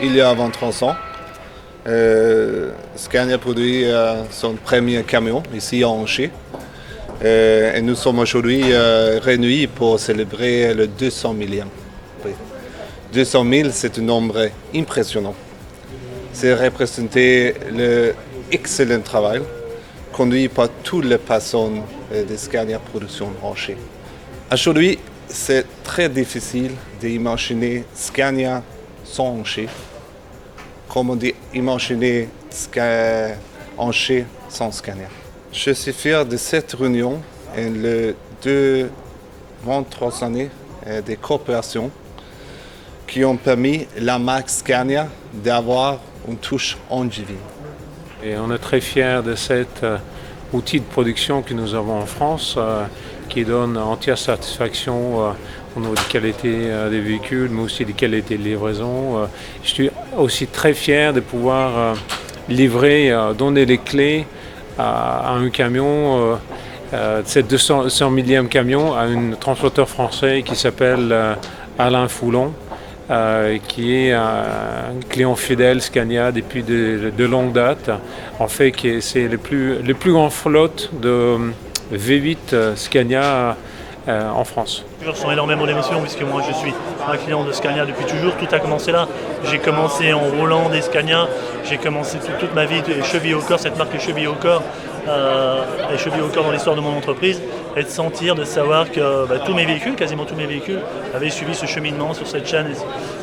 il y a 23 ans. Scania produit son premier camion ici à Angers. Et nous sommes aujourd'hui réunis pour célébrer le 200 millième. Oui. 200 000, c'est un nombre impressionnant. C'est représenter l'excellent travail conduit par toutes les personnes de Scania Production Angers. Aujourd'hui, c'est très difficile d'imaginer Scania sans Angers, comme d'imaginer Angers sans Scania. Je suis fier de cette réunion et les 23 années de coopération qui ont permis la marque Scania d'avoir une touche angevine. Et on est très fiers de cet outil de production que nous avons en France qui donne entière satisfaction au niveau de qualité des véhicules, mais aussi de qualité de livraison. Je suis aussi très fier de pouvoir livrer, donner les clés à un camion, cette 200 millième camion, à un transporteur français qui s'appelle Alain Foulon, qui est un client fidèle Scania depuis de longue date. En fait, c'est le plus grand flotte de V8 Scania en France. Je ressens énormément d'émotions puisque moi je suis un client de Scania depuis toujours. Tout a commencé là. J'ai commencé en roulant des Scania. J'ai commencé toute ma vie chevillé au corps. Cette marque est chevillée au corps. Est chevillée au corps dans l'histoire de mon entreprise. Et de sentir, de savoir que tous mes véhicules, quasiment tous mes véhicules, avaient suivi ce cheminement sur cette chaîne.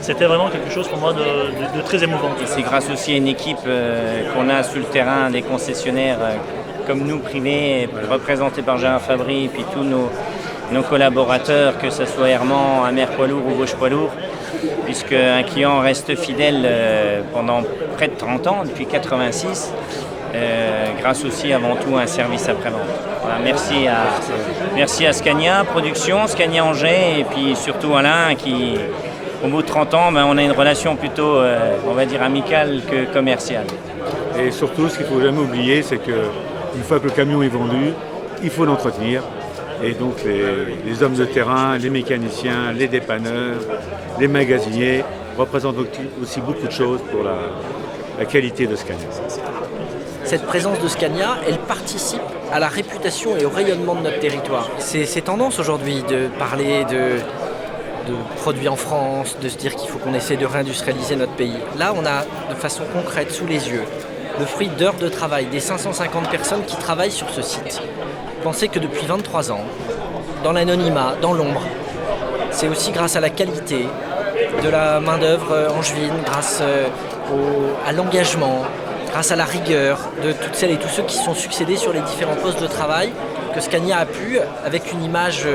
C'était vraiment quelque chose pour moi de très émouvant. Et c'est grâce aussi à une équipe qu'on a sur le terrain, des concessionnaires comme nous privés, représentés par Gérard Fabry, et puis tous nos collaborateurs, que ce soit Herman, Amer Poids Lourd ou Vosges Poids Lourd, puisque un client reste fidèle pendant près de 30 ans, depuis 86, grâce aussi avant tout à un service après-vente. Voilà, merci à Scania Production, Scania Angers, et puis surtout Alain qui, au bout de 30 ans, on a une relation plutôt, on va dire, amicale que commerciale. Et surtout, ce qu'il ne faut jamais oublier, c'est qu'une fois que le camion est vendu, il faut l'entretenir. Et donc les hommes de terrain, les mécaniciens, les dépanneurs, les magasiniers représentent aussi beaucoup de choses pour la qualité de Scania. Cette présence de Scania, elle participe à la réputation et au rayonnement de notre territoire. C'est tendance aujourd'hui de parler de produits en France, de se dire qu'il faut qu'on essaie de réindustrialiser notre pays. Là, on a de façon concrète, sous les yeux, le fruit d'heures de travail des 550 personnes qui travaillent sur ce site. Pensez que depuis 23 ans, dans l'anonymat, dans l'ombre, c'est aussi grâce à la qualité de la main-d'œuvre angevine, grâce à l'engagement, grâce à la rigueur de toutes celles et tous ceux qui se sont succédés sur les différents postes de travail, que Scania a pu, avec une image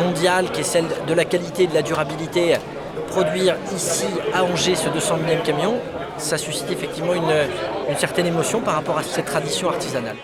mondiale qui est celle de la qualité et de la durabilité, produire ici à Angers ce 200 millième camion. Ça suscite effectivement une certaine émotion par rapport à cette tradition artisanale.